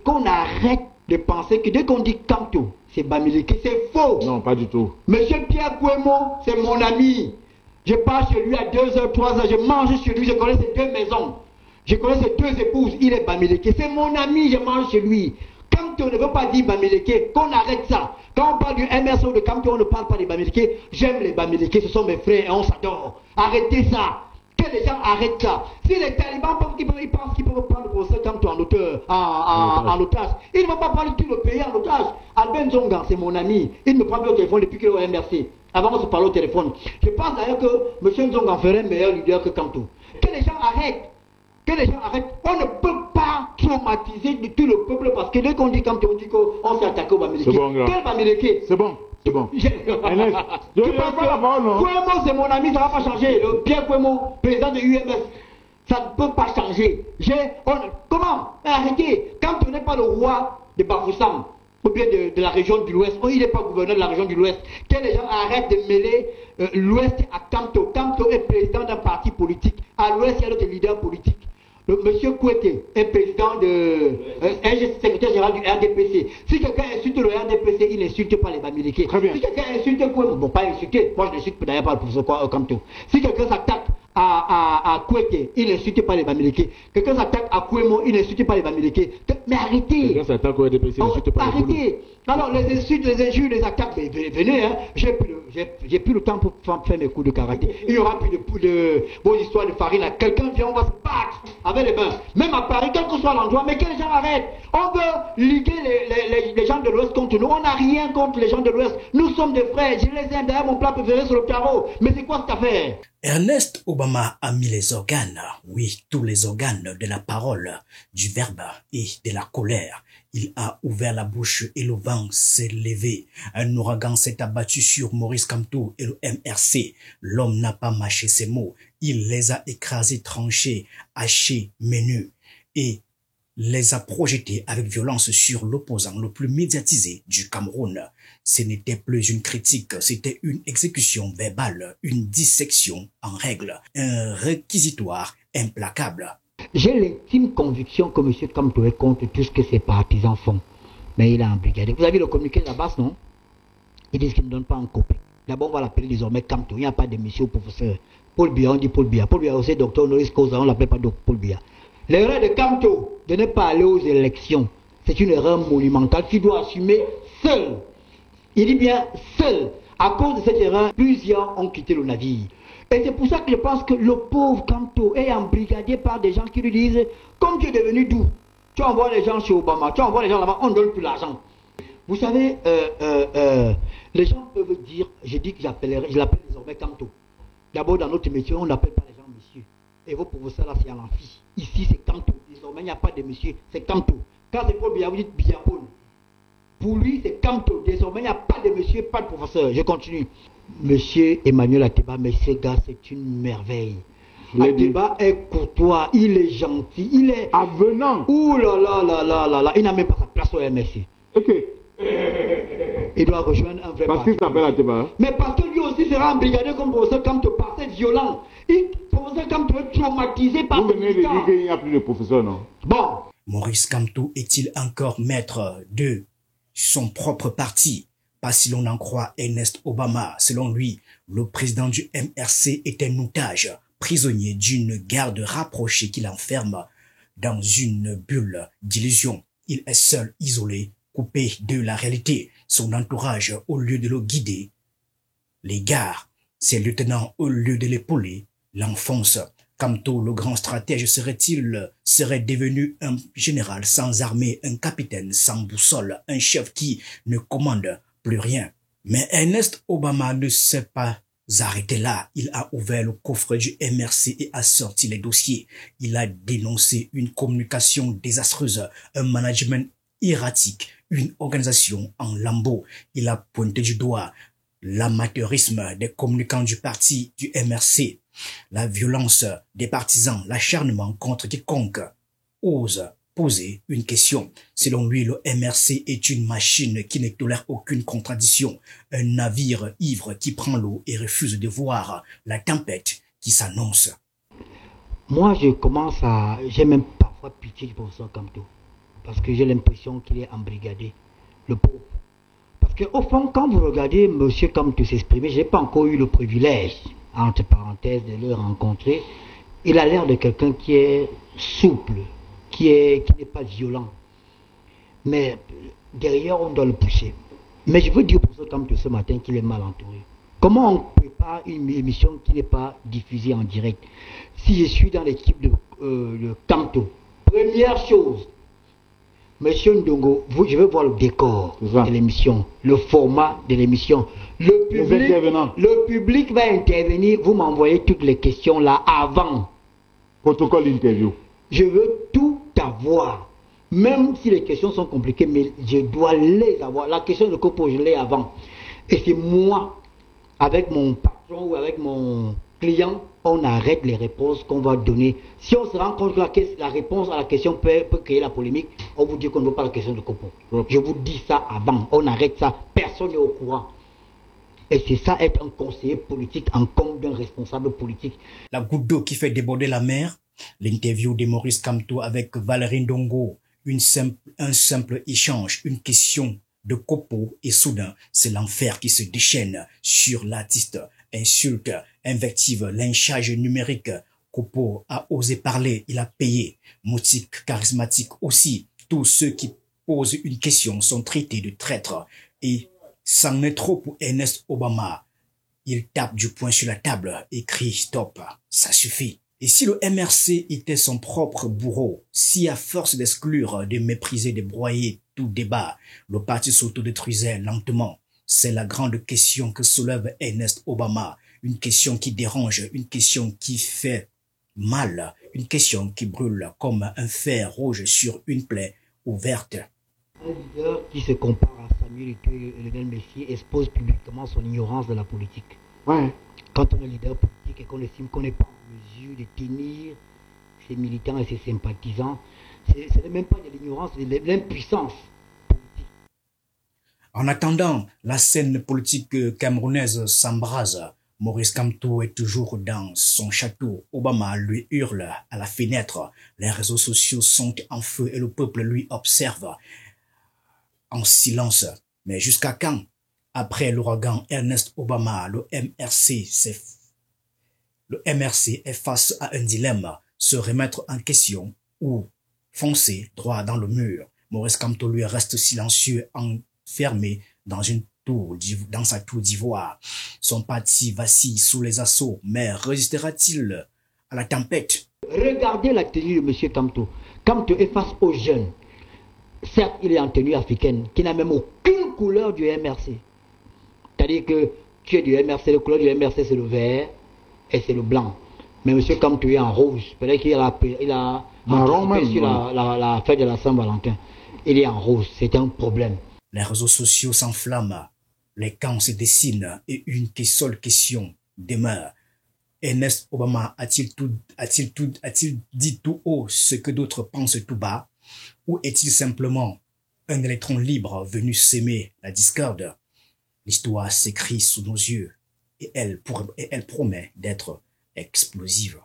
Qu'on arrête de penser que dès qu'on dit Kamto, c'est Bamileke, c'est faux. Non, pas du tout. Monsieur Pierre Kouemo, c'est mon ami. Je pars chez lui à 2h, 3h, je mange chez lui, je connais ses 2 maisons. Je connais ses 2 épouses, il est Bamileke. C'est mon ami, je mange chez lui. Kamto ne veut pas dire Bamileke, qu'on arrête ça. Quand on parle du MRSO de Kamto, on ne parle pas des Bamileke. J'aime les Bamileke, ce sont mes frères et on s'adore. Arrêtez ça. Que les gens arrêtent ça. Si les talibans pensent qu'ils peuvent prendre le professeur Kamto en otage, ils ne vont pas prendre tout le pays en otage. Albert Nzonga, c'est mon ami. Il me prend plus au téléphone depuis qu'il est au MRC. Avant, on se parlait au téléphone. Je pense d'ailleurs que M. Nzonga ferait un meilleur leader que Kamto. Que les gens arrêtent. Que les gens arrêtent. On ne peut pas traumatiser tout le peuple parce que dès qu'on dit Kamto, on dit qu'on s'est attaqué au Bamileke. C'est bon, quel Bamileke? C'est bon. C'est bon. Ernest, tu penses pas la parole, non? Kouemo, c'est mon ami, ça ne va pas changer. Le Pierre Kouemo, président de UMS, ça ne peut pas changer. Comment? Arrêtez. Quand on n'est pas le roi de Bafoussam, ou bien de la région de l'Ouest, il n'est pas gouverneur de la région de l'Ouest, que les gens arrêtent de mêler l'Ouest à Kamto. Kamto est président d'un parti politique. À l'Ouest, il y a d'autres leaders politiques. Monsieur Kouete est président secrétaire général du RDPC. Si quelqu'un insulte le RDPC, il n'insulte pas les Bamileke. Si quelqu'un insulte Kouete, bon, pas insulter, moi je n'insulte d'ailleurs pas le professeur Kamto. Si quelqu'un s'attaque à Kouete, il n'insulte pas les Bamileke. Quelqu'un s'attaque à Kouemo, il n'insulte pas les Bamileke. Mais arrêtez. Quelqu'un s'attaque au RDPC, il n'insulte pas les Bamileke. Arrêtez. Alors les insultes, les injures, les attaques, venez, hein. J'ai plus le temps pour faire mes coups de karaté. Il n'y aura plus de vos histoires de farine. Quelqu'un vient, on va se battre avec les mains. Même à Paris, quel que soit l'endroit, mais que les gens arrêtent. On veut liguer les gens de l'Ouest contre nous. On n'a rien contre les gens de l'Ouest. Nous sommes des frères. Je les aime. D'ailleurs, mon plat préféré sur le carreau. Mais c'est quoi cette affaire? Ernest Obama a mis les organes, oui, tous les organes de la parole, du verbe et de la colère. Il a ouvert la bouche et le vent s'est levé. Un ouragan s'est abattu sur Maurice Kamto et le MRC. L'homme n'a pas mâché ses mots. Il les a écrasés, tranchés, hachés, menus et les a projetés avec violence sur l'opposant le plus médiatisé du Cameroun. Ce n'était plus une critique, c'était une exécution verbale, une dissection en règle, un réquisitoire implacable. J'ai l'intime conviction que M. Kamto est contre tout ce que ses partisans font. Mais il a embrigadé. Vous avez vu le communiqué de la base, non? Ils disent qu'ils ne donnent pas un copain. D'abord, on va l'appeler désormais Kamto. Il n'y a pas de monsieur ou professeur. Paul Biya, on dit Paul Biya. Paul Biya aussi, docteur honoris causa, on ne l'appelle pas Paul Biya. L'erreur de Kamto de ne pas aller aux élections, c'est une erreur monumentale qu'il doit assumer seul. Il dit bien seul. À cause de cette erreur, plusieurs ont quitté le navire. Et c'est pour ça que je pense que le pauvre Kamto est embrigadé par des gens qui lui disent « Comme tu es devenu doux, tu envoies les gens chez Obama, tu envoies les gens là-bas, on ne donne plus l'argent. » Vous savez, les gens peuvent dire, je l'appelle désormais Kamto. D'abord, dans notre métier, on n'appelle pas les gens monsieur. Et vos professeurs là, c'est à l'amphi. Ici, c'est Kamto. Désormais, il n'y a pas de monsieur, c'est Kamto. Quand c'est Paul Biya, vous dites Biya Paul. Pour lui, c'est Kamto. Désormais, il n'y a pas de monsieur, pas de professeur. Je continue. Monsieur Emmanuel Ateba, mais ce gars, c'est une merveille. Ateba est courtois, il est gentil, il est avenant. Ouh là là là là là là, il n'a même pas sa place au MSC. Ok. Il doit rejoindre un vrai parce qu'il s'appelle Ateba. Mais parce que lui aussi sera embrigadé comme professeur Kamto par cette violence. Professeur Kamto est traumatisé par vous venez de dire qu'il n'y a plus de professeur, non? Bon. Maurice Kamto est-il encore maître de son propre parti? Pas si l'on en croit Ernest Obama. Selon lui, le président du MRC est un otage, prisonnier d'une garde rapprochée qui l'enferme dans une bulle d'illusion. Il est seul, isolé, coupé de la réalité. Son entourage, au lieu de le guider, l'égare. Ses lieutenants, au lieu de l'épauler, l'enfonce. Kamto, le grand stratège, serait devenu un général sans armée, un capitaine sans boussole, un chef qui ne commande plus rien. Mais Ernest Obama ne s'est pas arrêté là. Il a ouvert le coffre du MRC et a sorti les dossiers. Il a dénoncé une communication désastreuse, un management erratique, une organisation en lambeaux. Il a pointé du doigt l'amateurisme des communicants du parti du MRC, la violence des partisans, l'acharnement contre quiconque ose poser une question. Selon lui, le MRC est une machine qui ne tolère aucune contradiction, un navire ivre qui prend l'eau et refuse de voir la tempête qui s'annonce. Moi, j'ai même parfois pitié du professeur Kamto. parce que j'ai l'impression qu'il est embrigadé, le pauvre. Parce qu'au fond, quand vous regardez M. Kamto s'exprimer, je n'ai pas encore eu le privilège, entre parenthèses, de le rencontrer. Il a l'air de quelqu'un qui est souple, qui n'est pas violent. Mais derrière, on doit le pousser. Mais je veux dire pour M. Kamto ce matin qu'il est mal entouré. Comment on prépare une émission qui n'est pas diffusée en direct? Si je suis dans l'équipe de Kamto, première chose, Monsieur Ndongo, je veux voir le décor de l'émission, le format de l'émission. Le public va intervenir, vous m'envoyez toutes les questions là avant. Protocole d'interview. Je veux tout avoir. Même si les questions sont compliquées, mais je dois les avoir. La question de Kopo, je l'ai avant. Et c'est moi, avec mon patron ou avec mon client, on arrête les réponses qu'on va donner. Si on se rend compte que la réponse à la question peut créer la polémique, on vous dit qu'on ne veut pas la question de Kopo. Je vous dis ça avant, on arrête ça, personne n'est au courant. Et c'est ça être un conseiller politique en compte d'un responsable politique. La goutte d'eau qui fait déborder la mer, l'interview de Maurice Kamto avec Valérie Ndongo, un simple échange, une question de Kopo et soudain, c'est l'enfer qui se déchaîne sur l'artiste. Insulte, invective, lynchage numérique. Kopo a osé parler, il a payé. Moutique, charismatique aussi. Tous ceux qui posent une question sont traités de traîtres. Et c'en est trop pour Ernest Obama. Il tape du poing sur la table et crie stop, ça suffit. Et si le MRC était son propre bourreau, si à force d'exclure, de mépriser, de broyer tout débat, le parti s'autodétruisait lentement, c'est la grande question que soulève Ernest Obama, une question qui dérange, une question qui fait mal, une question qui brûle comme un fer rouge sur une plaie ouverte. Un leader qui se compare à Samuel Eto'o et Lionel Messi expose publiquement son ignorance de la politique. Ouais. Quand on est leader politique et qu'on estime qu'on n'est pas en mesure de tenir ses militants et ses sympathisants, ce n'est même pas de l'ignorance, c'est de l'impuissance politique. En attendant, la scène politique camerounaise s'embrase. Maurice Kamto est toujours dans son château. Obama lui hurle à la fenêtre. Les réseaux sociaux sont en feu et le peuple lui observe en silence. Mais jusqu'à quand? Après l'ouragan Ernest Obama, le MRC est face à un dilemme, se remettre en question ou foncer droit dans le mur. Maurice Kamto lui reste silencieux, enfermé dans sa tour d'ivoire. Son parti vacille sous les assauts, mais résistera-t-il à la tempête? Regardez la tenue de M. Kamto. Kamto est face aux jeunes. Certes, il est en tenue africaine, qui n'a même aucune couleur du MRC. C'est-à-dire que tu es du MRC, la couleur du MRC c'est le vert et c'est le blanc. Mais M. Kamto est en rouge. Peut-être qu'il a anticipé sur la fête de la Saint-Valentin. Il est en rouge, c'est un problème. Les réseaux sociaux s'enflamment, les camps se dessinent et une seule question demeure. Ernest Obama a-t-il dit tout haut ce que d'autres pensent tout bas? Ou est-il simplement un électron libre venu s'aimer la discorde? L'histoire s'écrit sous nos yeux et elle promet d'être explosive.